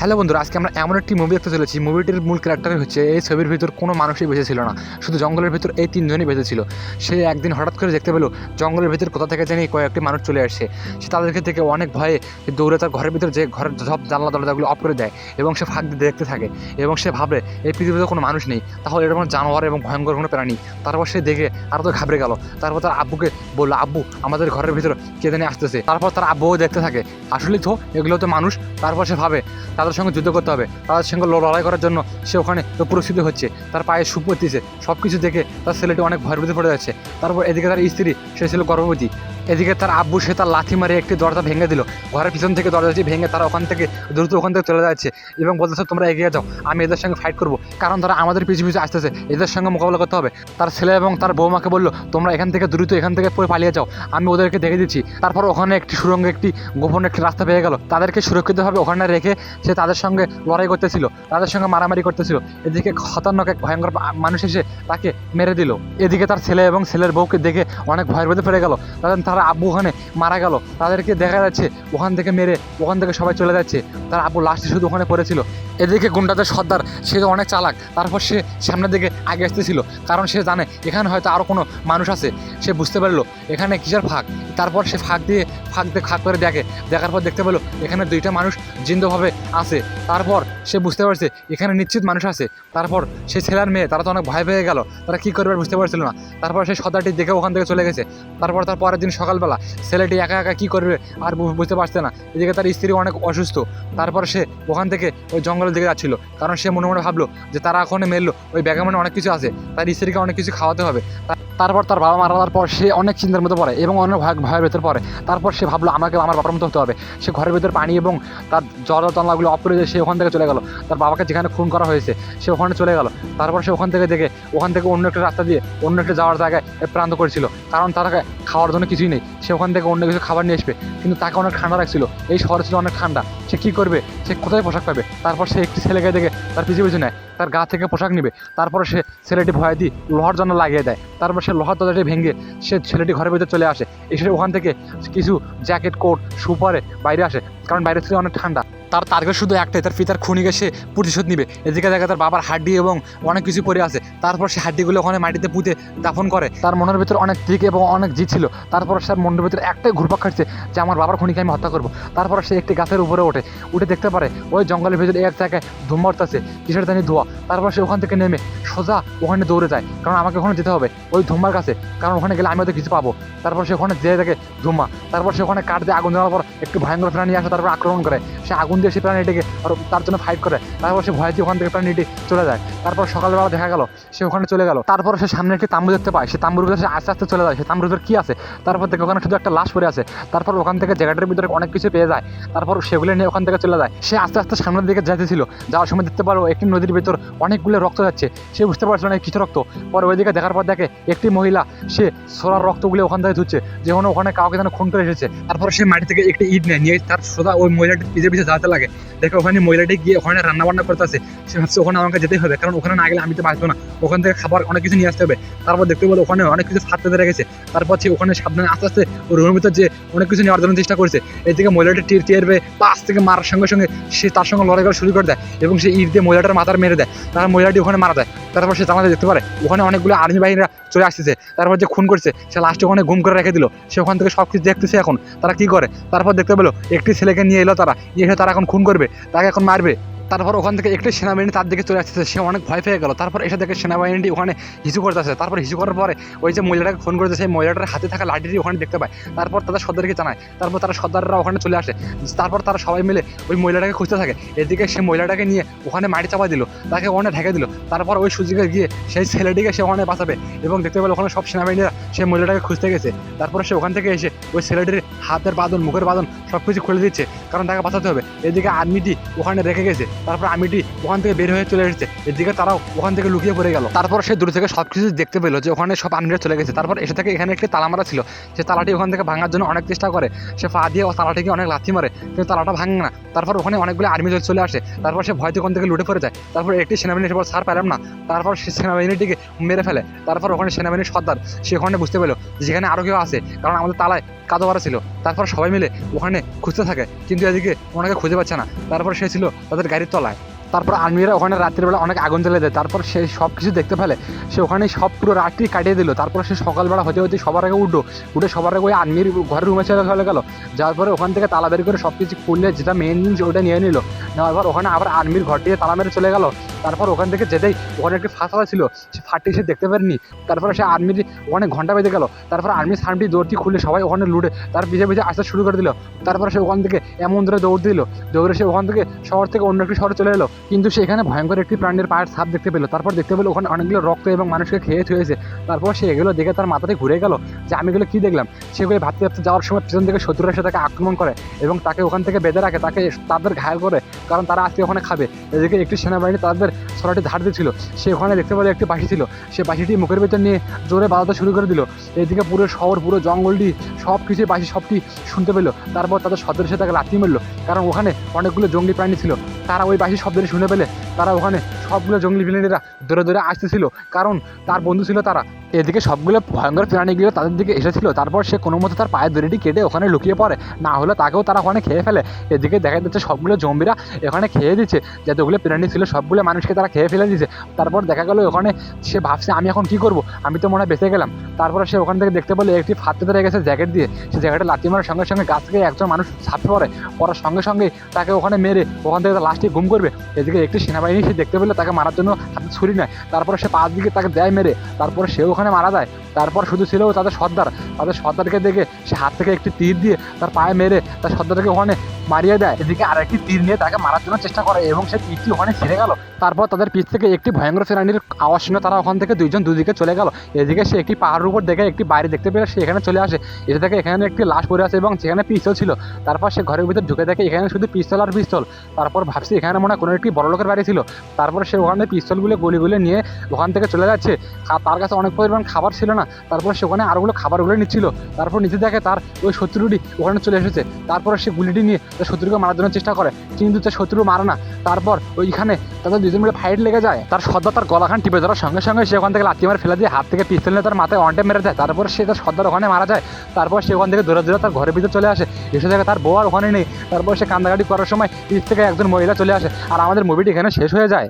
Hello বন্ধুরা, আজকে আমরা এমন একটি মুভি দেখতে চলেছি। মুভিটির মূল ক্যারেক্টার হচ্ছে, এই ছবির ভিতর কোনো মানুষই বেঁচে ছিল না, শুধু জঙ্গলের ভিতর এই তিনজনই বেঁচে ছিল। সে একদিন হঠাৎ করে দেখতে পেলো জঙ্গলের ভিতর কোথা থেকে জানি কয়েকটি মানুষ চলে আসছে। সে তাদেরকে থেকে অনেক ভয়ে দৌড়ে তার ঘরের ভিতর যে ঘরের সব জানলা দরজাগুলো অফ করে দেয় এবং সে ফাঁক দিয়ে দেখতে থাকে এবং সে ভাবে এই পৃথিবীতে কোনো মানুষ নেই, তাহলে এটা কোনো জানোয়ার এবং ভয়ঙ্কর কোনো প্রাণী। তারপর সে দেখে আরও তো ঘাবড়ে গেল। তারপর তার আব্বুকে বললো, আব্বু আমাদের ঘরের ভিতর কে জানি আসতেছে। তারপর তার আব্বুও দেখতে থাকে, আসলেই তো এগুলো তো মানুষ। তারপর সে ভাবে তাদের সঙ্গে যুদ্ধ করতে হবে, তাদের সঙ্গে লড়াই করার জন্য সে ওখানে তো প্রস্তুতি হচ্ছে। তার পায়ে সুপ পড়তেছে, সব কিছু দেখে তার ছেলেটি অনেক ভয়ের ভিতরে পড়ে যাচ্ছে। তারপর এদিকে তার স্ত্রী, সে ছিল গর্ভবতী। এদিকে তার আব্বু, সে তার লাথি মারে একটি দরজা ভেঙে দিল, ঘরের পিছন থেকে দরজাটি ভেঙে তারা ওখান থেকে দ্রুত ওখান থেকে চলে যাচ্ছে এবং বলতেছে, তোমরা এগিয়ে যাও, আমি এদের সঙ্গে ফাইট করবো, কারণ তারা আমাদের পিছু পিছু আসতেছে, এদের সঙ্গে মোকাবিলা করতে হবে। তার ছেলে এবং তার বৌমাকে বললো, তোমরা এখান থেকে দ্রুত এখান থেকে পালিয়ে যাও, আমি ওদেরকে দেখে দিচ্ছি। তারপর ওখানে একটি সুরঙ্গে একটি গোপন একটি রাস্তা পেয়ে গেল। তাদেরকে সুরক্ষিতভাবে ওখানে রেখে সে তাদের সঙ্গে লড়াই করতেছিল, তাদের সঙ্গে মারামারি করতেছিল। এদিকে খতরনাক এক ভয়ঙ্কর মানুষ এসে তাকে মেরে দিল। এদিকে তার ছেলে এবং ছেলের বউকে দেখে অনেক ভয়ের মধ্যে পড়ে গেল। তার আব্বু ওখানে মারা গেল, তাদেরকে দেখা যাচ্ছে ওখান থেকে মেরে ওখান থেকে সবাই চলে যাচ্ছে। তার আব্বু লাস্টে শুধু ওখানে পড়েছিল। এদিকে গুন্ডাদের সর্দার, সে তো অনেক চালাক। তারপর সে সামনের দিকে আগে আসতেছিল, কারণ সে জানে এখানে হয়তো আরও কোনো মানুষ আছে। সে বুঝতে পারলো এখানে কিসের ফাঁক। তারপর সে ফাঁক দিয়ে ফাঁক করে দেখার পর দেখতে পেলো এখানে দুইটা মানুষ জিন্দভাবে আছে। তারপর সে বুঝতে পারছে এখানে নিশ্চিত মানুষ আছে। তারপর সে ছেলের মেয়ে, তারা তো অনেক ভয় পেয়ে গেল, তারা কী করবে বুঝতে পারছিল না। তারপর সে সর্দারটি দেখে ওখান থেকে চলে গেছে। তারপর তার পরের দিন সকালবেলা ছেলেটি একা একা কী করবে আর বুঝতে পারছে না। এদিকে তার স্ত্রী অনেক অসুস্থ। তারপর সে ওখান থেকে ওই জঙ্গলের দিকে যাচ্ছিল, কারণ সে মনে মনে ভাবলো যে তারা ওখানে মেরলো, ওই ব্যাগে মনে অনেক কিছু আছে, তার স্ত্রীকে অনেক কিছু খাওয়াতে হবে। তারপর তার বাবা মারা যাওয়ার পর সে অনেক চিন্তার মধ্যে পড়ে এবং অনেক ভয়ের ভেতর পড়ে। তারপর সে ভাবলো আমাকে আমার বাবার মতো হতে হবে। সে ঘরের ভিতর পানি এবং তার জলতলাগুলো অফ করে দিয়ে সে ওখান থেকে চলে গেল। তার বাবাকে যেখানে খুন করা হয়েছে সে ওখানে চলে গেল। তারপর সে ওখান থেকে দেখে ওখান থেকে অন্য একটা রাস্তা দিয়ে অন্য একটা যাওয়ার জায়গায় প্রান্ত করেছিল, কারণ তারা খাওয়ার জন্য কিছুই নেই। সে ওখান থেকে অন্য কিছু খাবার নিয়ে আসবে, কিন্তু তাকে অনেক ঠান্ডা লাগছিল, এই শহরে ছিল অনেক ঠান্ডা। সে কী করবে, সে কোথায় পোশাক পাবে? তারপর সে একটি ছেলেকে দেখে তার পিছু পিছু নেয়, তার গা থেকে পোশাক নিবে। তারপর সে ছেলেটি ভয় দিয়ে লোহার জন্য লাগিয়ে দেয়। তারপর সে লোহার দরজাটি ভেঙে সে ছেলেটি ঘরের ভিতরে চলে আসে। এসে ওখান থেকে কিছু জ্যাকেট কোট শু পরে বাইরে আসে, কারণ বাইরে থেকে অনেক ঠান্ডা। তার টার্গেট শুধু একটাই, তার পিতার খুনিকে সে প্রতিশোধ নিবে। এদিকে দেখা তার বাবার হাড্ডি এবং অনেক কিছু পড়ে আছে। তারপর সে হাড্ডিগুলো ওখানে মাটিতে পুঁতে দাফন করে। তার মনের ভিতরে অনেক দিক এবং অনেক জি ছিল। তারপর সে মনের ভিতরে একটাই ঘুরপাক খাচ্ছে যে আমার বাবার খুনিকে আমি হত্যা করবো। তারপর সে একটি গাছের উপরে উঠে দেখতে পারে ওই জঙ্গলের ভিতরে এক জায়গায় ধুমা উঠতেছে, কিসের জানি ধোয়া। তারপর সে ওখান থেকে নেমে সোজা ওখানে দৌড়ে যায়, কারণ আমাকে ওখানে যেতে হবে ওই ধুমার কাছে, কারণ ওখানে গেলে আমি ওদের কিছু পাবো। তারপর সে ওখানে যেয়ে দেখে ধুমা। তারপর সে ওখানে কাঠ দিয়ে আগুন দেওয়ার পর একটু ভয়ঙ্কর প্রাণী আসে, তারপর আক্রমণ করে। সে আগুন দিয়ে সে প্রাণীটিকে আর তার জন্য ফাইট করে। তারপর সে ভয় দিয়ে ওখান থেকে প্রাণীটি চলে যায়। তারপর সকালবেলা দেখা গেল সে ওখানে চলে গেল। তারপর সে সামনে একটি তাম্বু দেখতে পায়, সে তাম্বুর ভিতরে সে আস্তে আস্তে চলে যায়। সে তাম্বুর ভিতরে কী আছে? তারপর দেখে ওখানে শুধু একটা লাশ পড়ে আছে। তারপর ওখান থেকে জায়গাটার ভিতরে অনেক কিছু পেয়ে যায়। তারপর সেগুলো নিয়ে ওখান থেকে চলে যায়। সে আস্তে আস্তে সামনের দিকে যেতেছিল, যাওয়ার সময় দেখতে পারো একটি নদীর ভিতর অনেকগুলো রক্ত যাচ্ছে। সে বুঝতে পারছিল না কিছু রক্ত। পরে ওইদিকে দেখার পর দেখে একটি মহিলা, সে সোলার রক্তগুলো ওখান থেকে ধুচ্ছে, যেমন ওখানে কাউকে যেন খুন করে এসেছে। তারপর সে মাটি থেকে একটি ইট নিয়ে তার সোজা ওই মহিলাটির পিছিয়ে পিছিয়ে যাতে লাগে। দেখে ওখানে মহিলাটি গিয়ে ওখানে রান্নাবান্না করতেছে। সে ভাবছে ওখানে আমাকে যেতেই হবে, কারণ ওখানে না গেলে আমি তো বাঁচবো না, ওখান থেকে খাবার অনেক কিছু নিয়ে আসতে হবে। তারপর দেখতে পেলো ওখানে অনেক কিছু ফাটতে রেখেছে। তারপর সে ওখানে সাবধানে আস্তে আস্তে রুমের ভিতর যে অনেক কিছু নেওয়ার জন্য চেষ্টা করছে। এদিকে মহিলাটি টিয়ার পেয়ে পাশ থেকে মারার সঙ্গে সঙ্গে সে তার সঙ্গে লড়াই করা শুরু করে দেয় এবং সে ইট দিয়ে মহিলাটার মাথার মেরে দেয়। তার মহিলাটি ওখানে মারা যায়। তারপর সে জানাতে দেখতে পারে ওখানে অনেকগুলো আর্মি বাহিনীরা চলে আসতেছে। তারপর যে খুন করছে সে লাস্টে ওখানে গুম করে রেখে দিল। সে ওখান থেকে সব কিছু দেখতেছে এখন তারা কি করে। তারপর দেখতে পেলো একটি ছেলেকে নিয়ে এলো, তারা এসে তারা এখন খুন করবে, তাকে এখন মারবে। তারপর ওখান থেকে একটি সেনাবাহিনী তার দিকে চলে আসতেছে। সে অনেক ভয় পেয়ে গেল। তারপর এসে দেখে সেনাবাহিনীটি ওখানে হিসু করতেছে। তারপর হিসু করার পরে ওই যে মহিলাটাকে ফোন করেছে, সেই মহিলাটার হাতে থাকা লাঠিটি ওখানে দেখতে পায়। তারপর তাদের সর্দারকে জানায়। তারপর তারা সর্দাররা ওখানে চলে আসে। তারপর তারা সবাই মিলে ওই মহিলাটাকে খুঁজতে থাকে। এদিকে সে মহিলাটাকে নিয়ে ওখানে মাটি চাপা দিল, তাকে ওখানে ঢেকে দিল। তারপর ওই সুযোগে গিয়ে সেই ছেলেটিকে সে ওখানে বাঁচাবে এবং দেখতে পেলো ওখানে সব সেনাবাহিনীরা সেই মহিলাটাকে খুঁজতে গেছে। তারপরে সে ওখান থেকে এসে ওই ছেলেটির হাতের বাঁধন মুখের বাঁধন সব কিছু খুলে দিচ্ছে, কারণ তাকে বাঁচাতে হবে। এদিকে আর্মিটি ওখানে রেখে গেছে। তারপর আর্মিটি ওখান থেকে বের হয়ে চলে এসেছে। এদিকে তারাও ওখান থেকে লুকিয়ে পড়ে গেল। তারপর সে দূর থেকে সব কিছু দেখতে পেলো যে ওখানে সব আর্মিরা চলে গেছে। তারপর এসে থেকে এখানে একটি তালা মারা ছিল। সে তালাটি ওখান থেকে ভাঙার জন্য অনেক চেষ্টা করে। সে পা দিয়ে তালাটিকে অনেক লাথি মারে, কিন্তু তালাটা ভাঙে না। তারপর ওখানে অনেকগুলো আর্মি চলে আসে। তারপর সে ভয়তে ওখান থেকে লুটে পড়ে যায়। তারপর একটি সেনাবাহিনী এসে ছাড় পেলাম না। তারপর সে সেনাবাহিনীটিকে মেরে ফেলে। তারপর ওখানে সেনাবাহিনীর সর্দার সে ওখানে বুঝতে পেলো যেখানে আরও কেউ আছে, কারণ আমাদের তালায় কাদো ভরা ছিল। তারপর সবাই মিলে ওখানে খুঁজতে থাকে, কিন্তু এদিকে ওনাকে খুঁজে পাচ্ছে না। তারপর সে ছিল তাদের গাড়ির তলায়। তারপর আর্মিরা ওখানে রাত্রিবেলা অনেক আগুন জ্বেলে দেয়। তারপর সে সব কিছু দেখতে পেলে সে ওখানে সব পুরো রাতটি কাটিয়ে দিল। তারপর সে সকালবেলা হতে হতে সবার আগে উঠে সবার আগে ওই আর্মির ঘরের রুমে চলে গেল। যাওয়ার পরে ওখান থেকে তালা বের করে সব কিছু খুললে যেটা মেন জিনিস ওটা নিয়ে নিল। নেওয়ার পর ওখানে আবার আর্মির ঘরটিতে তালা মেরে চলে গেল। তারপর ওখান থেকে যেতেই ওখানে একটি ফাঁসা ছিল, সে ফাটটি সে দেখতে পারেনি। তারপরে সে আর্মির ওখানে ঘন্টা বেজে গেল। তারপর আর্মির সামটি দৌড়টি খুলে সবাই ওখানে লুটে তার পিছিয়ে পিছিয়ে আসতে শুরু করে দিল। তারপরে সে ওখান থেকে এমন ধরে দৌড়ে সে ওখান থেকে শহর থেকে অন্য একটি শহরে চলে এলো। কিন্তু সেখানে ভয়ঙ্কর একটি প্রাণীর পায়ের ছাপ দেখতে পেলো। তারপর দেখতে পেলো ওখানে অনেকগুলো রক্ত এবং মানুষকে খেয়ে থুয়েছে। তারপর সে এগুলো দেখে তার মাথাতে ঘুরে গেল যে আমি এগুলো কী দেখলাম। সেগুলো ভাবতে ভাবতে যাওয়ার সময় পিছন থেকে শত্রুরা এসে তাকে আক্রমণ করে এবং তাকে ওখান থেকে বেঁধে রাখে, তাদের ঘায়াল করে, কারণ তারা আজকে ওখানে খাবে। এদিকে একটি সেনাবাহিনী তাদের ছড়াটি ধার দিয়েছিল। সে ওখানে দেখতে পেলো একটি বাঁশি ছিল, সে বাঁশিটি মুখের ভিতর নিয়ে জোরে বাজাতে শুরু করে দিল। এদিকে পুরো শহর, পুরো জঙ্গলটি সব কিছু বাঁশি সবটি শুনতে পেলো। তারপর তাদের সদস্য তাকে লাথি মারলো, কারণ ওখানে অনেকগুলো জঙ্গলি প্রাণী ছিল। তারা ওই বাঁশি শব্দটি শুনে পেলে তারা ওখানে সবগুলো জঙ্গলি প্রাণীরা দৌড়ে আসতেছিল, কারণ তার বন্ধু ছিল তারা। এদিকে সবগুলো ভয়ঙ্কর প্রাণীগুলো তাদের দিকে এসেছিল। তারপর সে কোনো মতো তার পায়ের দড়িটি কেটে ওখানে লুকিয়ে পড়ে, না হলে তাকেও তারা ওখানে খেয়ে ফেলে। এদিকে দেখা যাচ্ছে সবগুলো জম্বিরা এখানে খেয়ে দিচ্ছে, যতগুলো প্রাণী ছিল সবগুলো মানুষকে তারা খেয়ে ফেলে দিচ্ছে। তারপর দেখা গেল ওখানে সে ভাবছে আমি এখন কী করবো, আমি তো মনে হয় বেঁচে গেলাম। তারপরে সে ওখান থেকে দেখতে পেলো একটি ফাঁদতে ধরে গেছে জ্যাকেট দিয়ে। সে জ্যাকেটে লাথি মারার সঙ্গে সঙ্গে গাছ থেকে একজন মানুষ ঝাঁপিয়ে পড়ার সঙ্গে সঙ্গে তাকে ওখানে মেরে ওখান থেকে লাস্টে গুম করবে। এদিকে একটি সেনাবাহিনী সে দেখতে পেলো তাকে মারার জন্য হাতে ছুরি নেয়। তারপরে সে পাঁচ দিকে তাকে দেয় মেরে, তারপরে সেও ওখানে মারা যায়। তারপর শুধু ছিল তাদের সর্দারকে দেখে সে হাত থেকে একটি তীর দিয়ে তার পায়ে মেরে তার সর্দারকে ওখানে মারিয়ে দেয়। এদিকে আরেকটি তীর নিয়ে তাকে মারার জন্য চেষ্টা করে এবং সে তীরটি ওখানে ছিঁড়ে গেল। তারপর তাদের পিছ থেকে একটি ভয়ঙ্কর প্রাণীর আওয়াজ শুনে তারা ওখান থেকে দুইজন দুদিকে চলে গেল। এদিকে সে একটি পাহাড়ের উপর দেখে একটি বাড়ি দেখতে পেলে সে এখানে চলে আসে। এসে থেকে এখানে একটি লাশ পড়ে আছে এবং সেখানে পিস্তল ছিল। তারপর সে ঘরের ভিতর ঢুকে দেখে এখানে শুধু পিস্তল আর পিস্তল। তারপর ভাবছি এখানে মনে হয় কোনো একটি বড় লোকের বাড়ি ছিল। তারপর সে ওখানে পিস্তলগুলো গুলি নিয়ে ওখান থেকে চলে যাচ্ছে। তার কাছে অনেক পরিমাণ খাবার ছিল না। তারপর সে ওখানে আরোগুলো খাবারগুলো নিচ্ছিল। তারপর নিচে দেখে তার ওই শত্রুটি ওখানে চলে এসেছে। তারপরে সে গুলিটি নিয়ে তার শত্রুকে মারার জন্য চেষ্টা করে, কিন্তু তার শত্রু মারে না। তারপর ওইখানে তাদের দুজন মিলে ফাইট লেগে যায়। তার সর্দার তার গলাখান টিপে ধরার সঙ্গে সঙ্গে সে ওখান থেকে লাথি মারে ফেলে দিয়ে হাত থেকে পিস্তল নিয়ে তার মাথায় অনটে মেরে দেয়। তারপর সে তার সর্দার ওখানে মারা যায়। তারপর সে ওখান থেকে দৌড়ে তার ঘরের ভিতর চলে আসে। এসে দেখে তার বউ আর ওখানে নেই। তারপর সে কান্দাকাটি করার সময় পিছ থেকে একজন মহিলা চলে আসে। আর আমাদের মুভিটি এখানে শেষ হয়ে যায়।